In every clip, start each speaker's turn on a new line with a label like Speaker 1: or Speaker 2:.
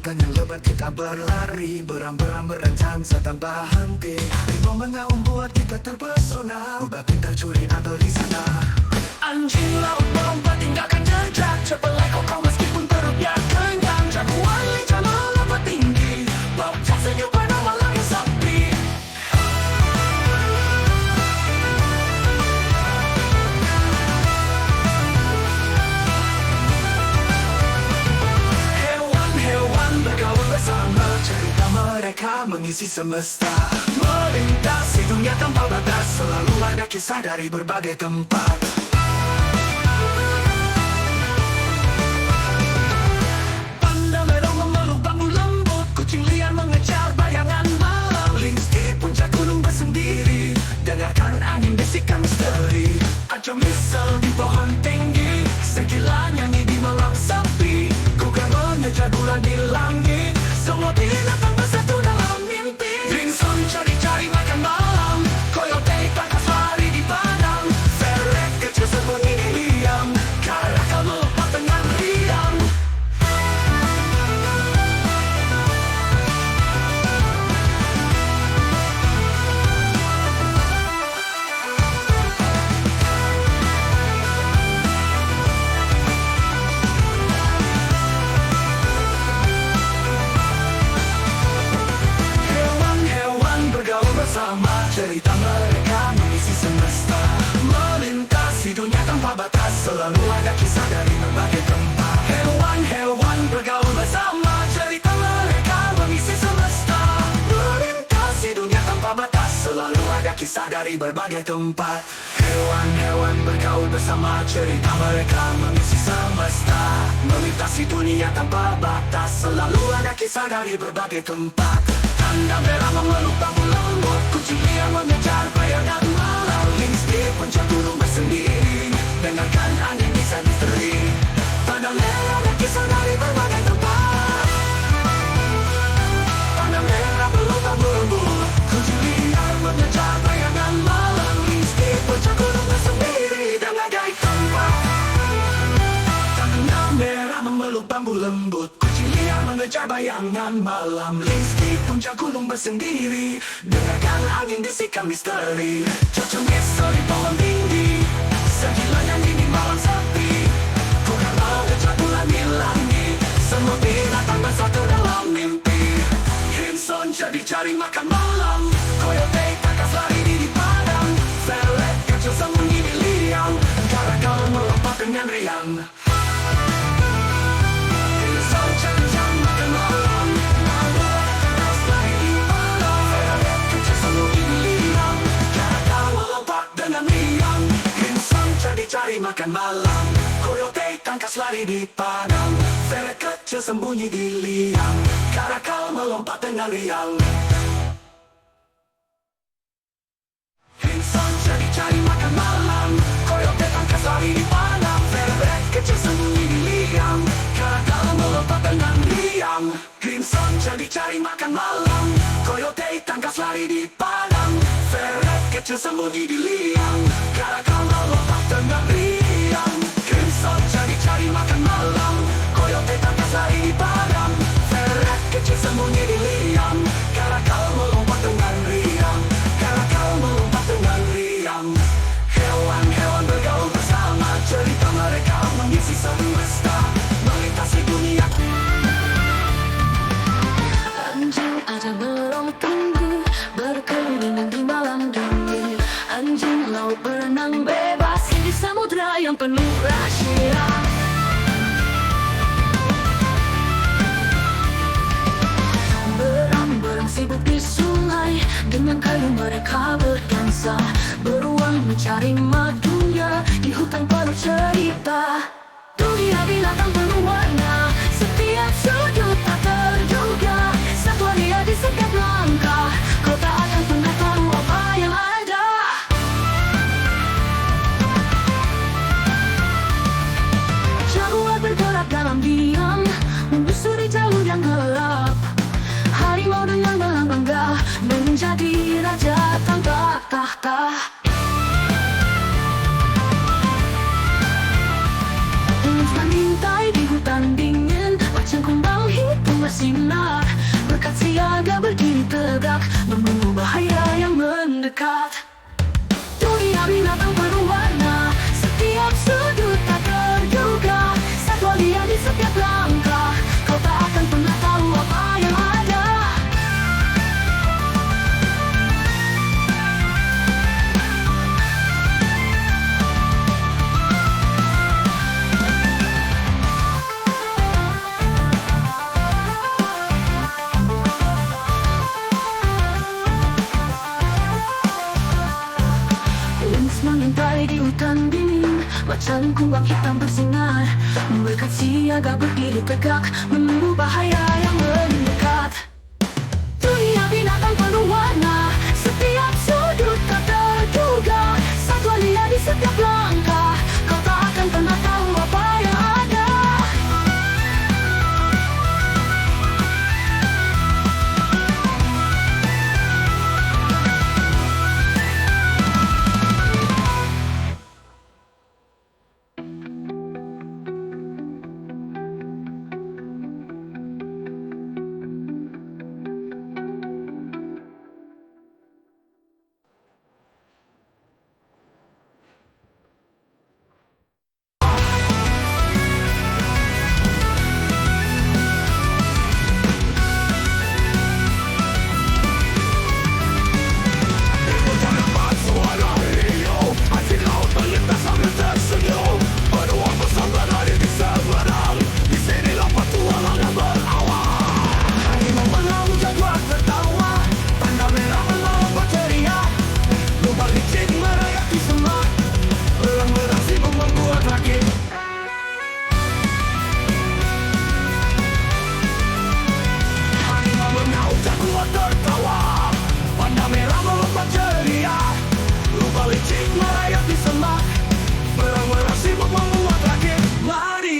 Speaker 1: hutan yang lebat kita berlari, beram-beram berencana tanpa henti. Harimau mengaum buat kita terpesona, babi tercuri atau di sana. Anjing laut melompat tinggalkan jejak, cepat kau meskipun perutnya kenyang. Jaguar lincah melompat tinggi, lompat senyum pada malam yang sepi. Hewan-hewan bergaul bersama, cerita mereka mengisi semesta. Melintasi dunia tanpa batas, selalu ada kisah dari berbagai tempat. Panda merah memeluk bambu lembut, kucing liar mengejar bayangan malam. Lynx di puncak gunung bersendiri, dengarkan angin bisikan misteri. Ada misal di pohon tinggi, sekilas nyanyi di malam sepi. Kukan mengejar bulan di langit, semua binatang bersatu dalam mimpi. Crimson cari-cari makan malam, coyote tangkas lari di padang. Ferret kecil sembunyi di liang, karakal melompat dengan riang. Cerita mereka mengisi semesta, melintasi dunia tanpa batas, selalu ada kisah dari berbagai tempat. Hewan-hewan bergaul bersama, cerita mereka mengisi semesta, melintasi dunia tanpa batas, selalu ada kisah dari berbagai tempat. Hewan-hewan bergaul bersama, cerita mereka mengisi semesta, melintasi dunia tanpa batas, selalu ada kisah dari berbagai tempat. Tanda merah memeluk bambu lembut, kucing liar mengejar bayangan malam. Lynx di puncak gunung bersendiri, dengarkan angin bisa misteri. Tanda merah ada kisah dari berbagai tempat. Tanda merah memeluk bambu lembut, kucing liar mengejar bayangan malam. Lynx di puncak gunung bersendiri, dengarkan tempat. Tanda merah memeluk bambu lembut, kucing liar mengejar bayangan malam. Lynx di puncak gunung bersendiri, dengarkan angin bisikan misteri. Cocok misteri pohon tinggi, sekilas nyanyi di malam sepi. Bukan mengejar bulan di langit, semua binatang bersatu dalam mimpi. Crimson jadi cari makan malam, coyote tangkas lari di padang. Ferret kecil sembunyi di liang, karakal melompat dengan riang. Cari makan malam, coyote tangkas lari di padang. Ferret kecil sembunyi di liang, karakal melompat dengan riang. Crimson jadi cari makan malam, coyote tangkas lari di padang. Ferret kecil sembunyi di liang, karakal melompat dengan riang. Crimson jadi cari makan malam, coyote tangkas lari di padang. Ferret kecil sembunyi di liang, karakal melompat dengan riang. Crimson jadi cari makan malam, coyote tangkas lari di padang. Ferret kecil sembunyi di liang, karakal melompat dengan riang. Karakal melompat dengan riang. Hewan-hewan bergaul bersama, cerita mereka mengisi semesta, melintasi dunia.
Speaker 2: Anjing aja melompat tinggi, berkeliling di malam dingin. Anjing laut berenang bebas di samudra yang penuh rahasia. Berang-berang sibuk di sungai, dengan kayu mereka berdansa. Beruang mencari madunya, di hutan penuh cerita. Dunia binatang penuh warna, setiap sudut tak terduga. Satwa liar di setiap langkah, kau tak akan pernah tahu apa yang ada. Jaguar bergerak dalam diam, menyusuri jalur yang gelap. Harimau dengan belang bangga, menjadi raja tanpa tahta. Mengintai di hutan dingin, macan kumbang hitam bersinar, berkat siaga berdiri tegak, memburu bahaya yang mendekat. Dunia binatang penuh warna, setiap sudut tak terduga, satwa liar di setiap langkah, kau tak akan pernah tahu apa yang ada. Mengintai di hutan dingin, macan kumbang hitam bersinar, berkat siaga berdiri tegak, memburu bahaya yang mendekat. Dunia binatang penuh warna, setiap sudut tak terduga, satwa liar di setiap langkah, kau tak akan pernah tahu apa yang ada.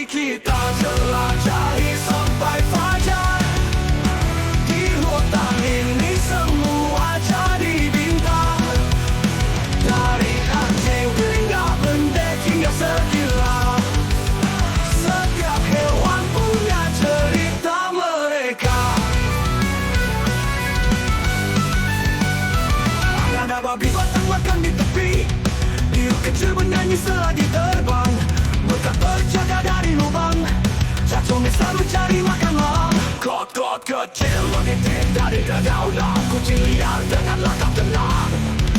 Speaker 2: Kita jelajahi sampai fajar. Di hutan ini semua jadi bintang, dari anjing hingga pendek hingga segila. Setiap hewan punya cerita mereka. Ada babi batang makan di tepi, hiu kecil bernyanyi selagi terbang, berkat berjaga dari lubang, cacing selalu cari makan malam. Kot-kot kecil mengintai dari dedaunan, kucing liar dengan langkah tenang,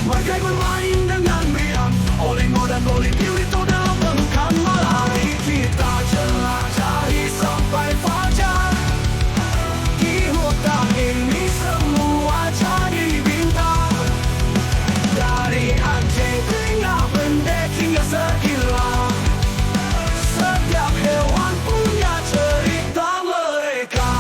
Speaker 2: mereka bermain dengan riang, olimo dan boli itu dalam pelukan malam. Mari kita jelajahi sampai fajar. Di hutan ini semua jadi bintang, dari anjing hingga pendek hingga segila. Setiap hewan punya cerita mereka.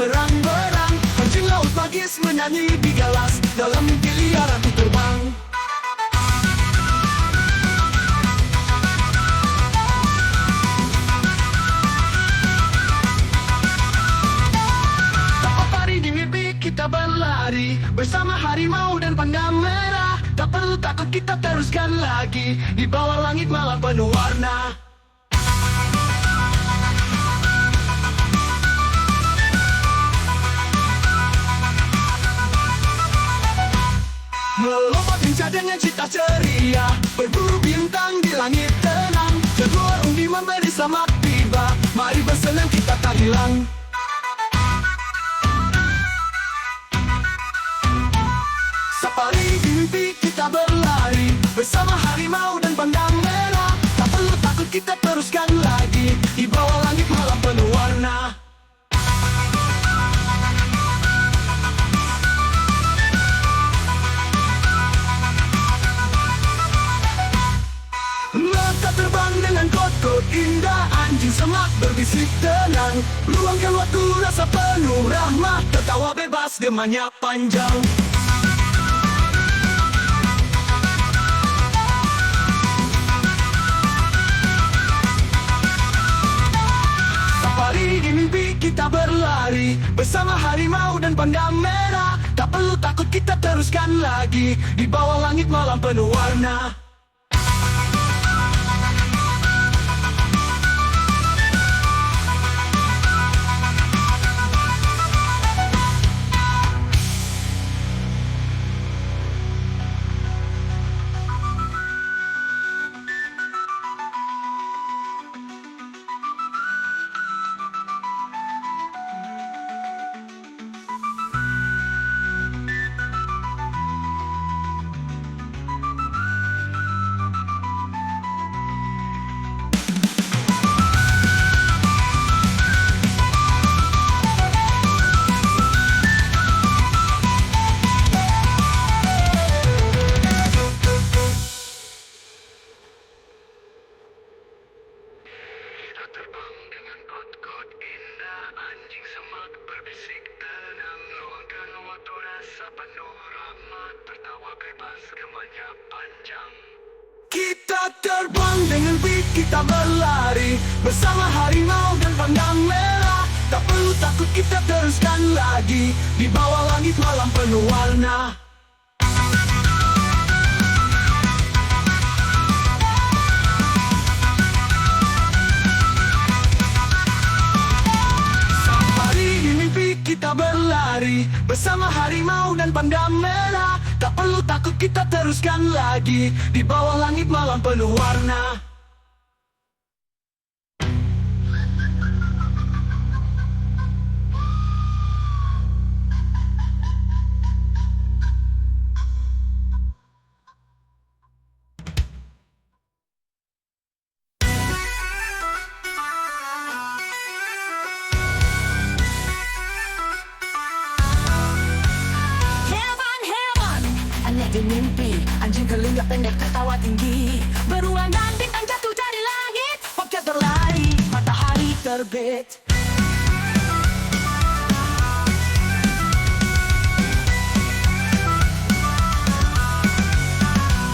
Speaker 1: merang-merang. Anjing laut magis menyanyi di galas, dalam mimpi liar aku terbang. Tak pari di mimpi kita berlari bersama harimau dan panda merah. Tak perlu takut, kita teruskan lagi di bawah langit malam penuh warna. Melompat lincah dengan cita ceria, berburu bintang di langit tenang. Keluar undi memberi selamat tiba, mari bersenang kita tak hilang. Safari di mimpi kita berlari bersama harimau dan panda merah. Tak perlu takut, kita teruskan lagi di bawah langit malam penuh warna. Letak terbang dengan kot-kot indah, anjing semak berbisik tenang. Luangkan waktu, rasa penuh rahmat, tertawa bebas gemanya panjang. Safari di mimpi kita berlari bersama harimau dan panda merah. Tak perlu takut, kita teruskan lagi di bawah langit malam penuh warna. Terbang dengan kot-kot indah, anjing semak berbisik tenang. Luangkan waktu, rasa penuh rahmat, tertawa bebas gemanya panjang. Kita terbang dengan beat, kita berlari bersama harimau dan panda merah. Tak perlu takut, kita teruskan lagi di bawah langit malam penuh warna. Kita berlari bersama harimau dan panda merah. Tak perlu takut, kita teruskan lagi di bawah langit malam penuh warna. Di mimpi, anjing kelingap pendek tertawa tinggi, beruang dan bintang jatuh dari langit. Bobcat berlari, matahari terbit.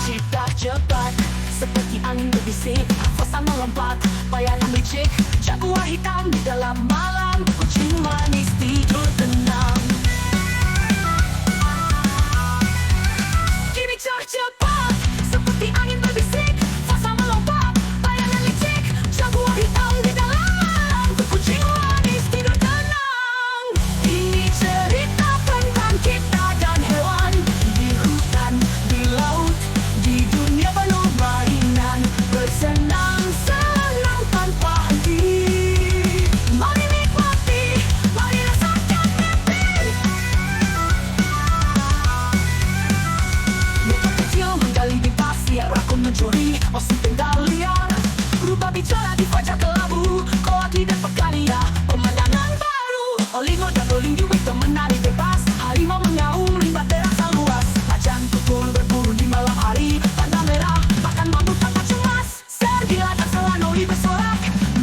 Speaker 1: Cita cepat, seperti angin berbisik, Fosa melompat, bayangan licik. Jaguar hitam di dalam malam, kucing manis tidur tenang. Cepat, seperti angin berbisik, Fosa melompat, bayangan licik. Jaguar hitam di dalam, kucing manis tidur tenang. Ini cerita tentang kita dan hewan, di hutan, di laut, di dunia penuh mainan, bersenang-senang tanpa henti. Mari nikmati, mari rasakan mimpi. Menggali di pasir, rakun mencuri, osin tinggal liar. Berubah bicara di fajar kelabu, koati dan pekania, pemandangan baru. Olingo dan oling di wik menari bebas, harimau menyaung, rimba terasa luas. Macan tutul berburu di malam hari, panda merah makan bambu tanpa cemas. Sergila dan selanoi bersorak,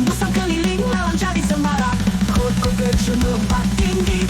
Speaker 1: musang keliling malam jadi semarak. Kot-kot berjun lompat tinggi,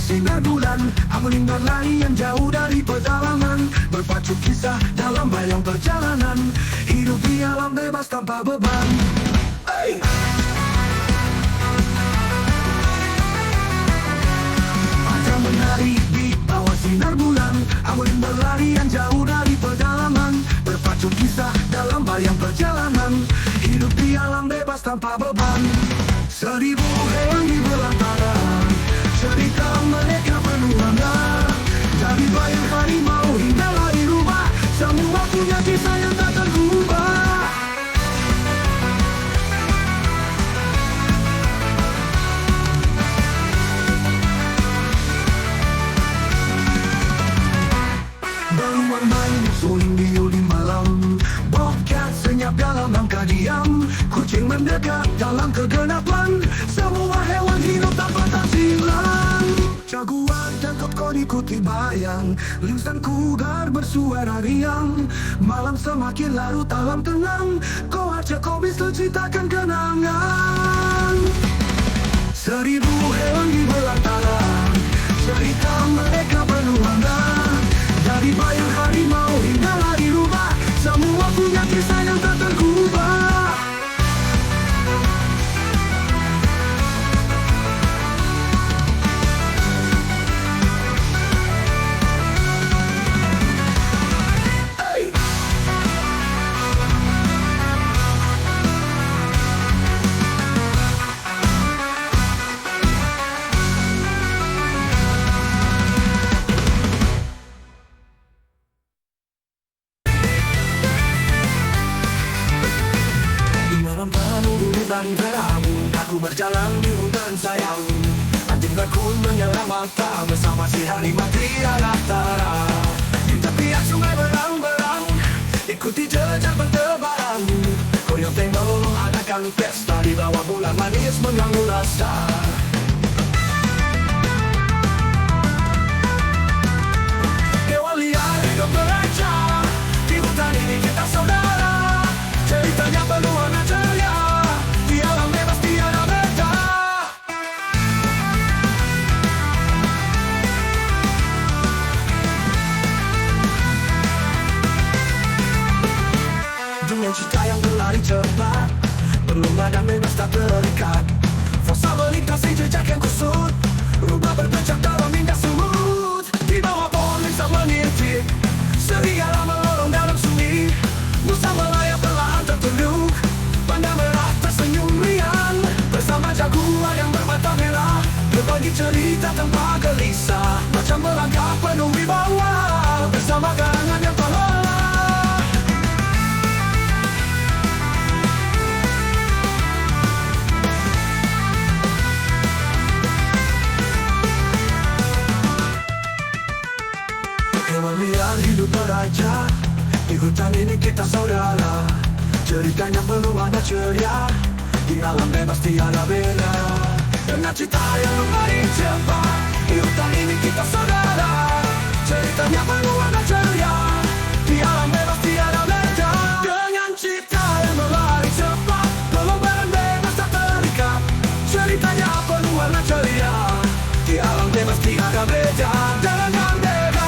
Speaker 1: sinar bulan. Aku ingin berlari yang jauh dari pedalaman, berpacu kisah dalam bayang perjalanan, hidup di alam bebas tanpa beban. Hey! Mata menari di bawah sinar bulan. Aku ingin berlari yang jauh dari pedalaman, berpacu kisah dalam bayang perjalanan, hidup di alam bebas tanpa beban. Seribu hewan di belantara, cerita mereka penuh warna. Dari bayang harimau hingga lari rubah, semua punya kisah yang tak terubah. Beruang main suling biu di malam, bobcat senyap dalam langkah diam, kucing mendekat dalam kegelapan, semua hewan hidup tanpa tak silang. Jaguar dan koko diikuti bayang, lynx dan cougar bersuara riang. Malam semakin larut alam tenang, kau ajak kau bisa ceritakan kenangan. Seribu hewan di belantara, cerita mereka penuh warna. Dari bayang harimau hingga lari rubah, semua punya kisah yang tak terubah. Hey! Dan berabu, aku berjalan di hutan sayang. Anjing berkun menyerang mata bersama si harimau di antara. Di tepian sungai berang-berang, ikuti jejak bertebaran. Koyote mengadakan pesta di bawah bulan manis mengganggu rasa. Hewan liar hidup beraja, di hutan ini kita saudara. Ceritanya penuh warna ceria, di alam bebas tiada beda. Dunia cinta yang berlari cepat, berlomba dan bebas tak terikat. Forsa melintasi jejak yang kusut, rubah berpecah dalam indah semut. Di bawah pohon bisa mengintip, serigala melolong dalam sunyi. Musa melayap perlahan tertunduk, panda merah tersenyum riang. Bersama jaguar yang bermata merah, berbagi cerita tanpa gelisah. Macam melangkah penuh wibawa, bersama karangan yang terlelah. Hewan liar hidup beraja, di hutan ini kita saudara. Ceritanya penuh warna ceria, di alam bebas tiada beda. Dengan cita yang lumayan cepat, di hutan ini kita saudara. Ceritanya penuh warna ceria, di alam bebas tiada beda. Dengan cita yang berlari cepat, berlomba bebas tak terikat. Ceritanya penuh warna ceria, di alam bebas tiada beda. Dengan beda.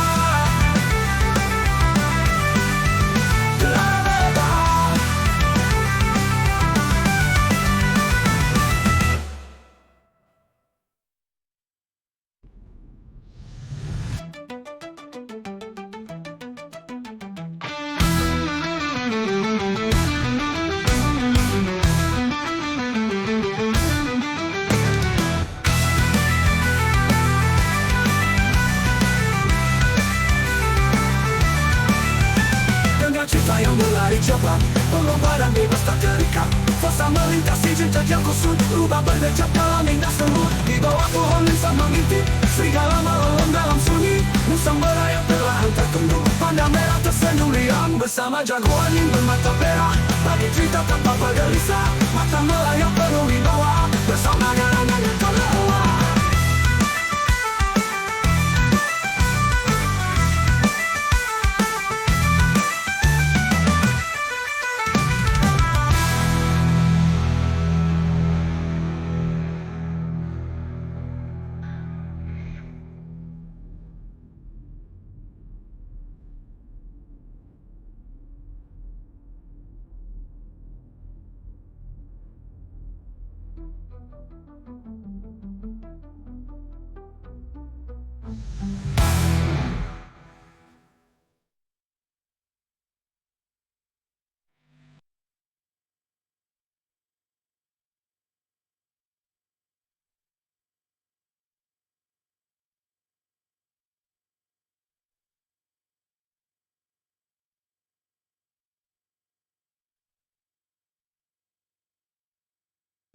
Speaker 1: Cinta yang berlari cepat, berlomba dan bebas tak terikat. Forsa melintasi jejak yang kusut, rubah berdecap dalam indah semut. Di bawah pohon lisan mengintip, serigala melolong dalam sunyi. Musang berayap perlahan tertunduk, panda merah tersenyum riang. Bersama jagoan yang bermata merah, bagi cerita tanpa bergelisah. Mata melayap penuh wibawa, bersama karangan yang terlelah.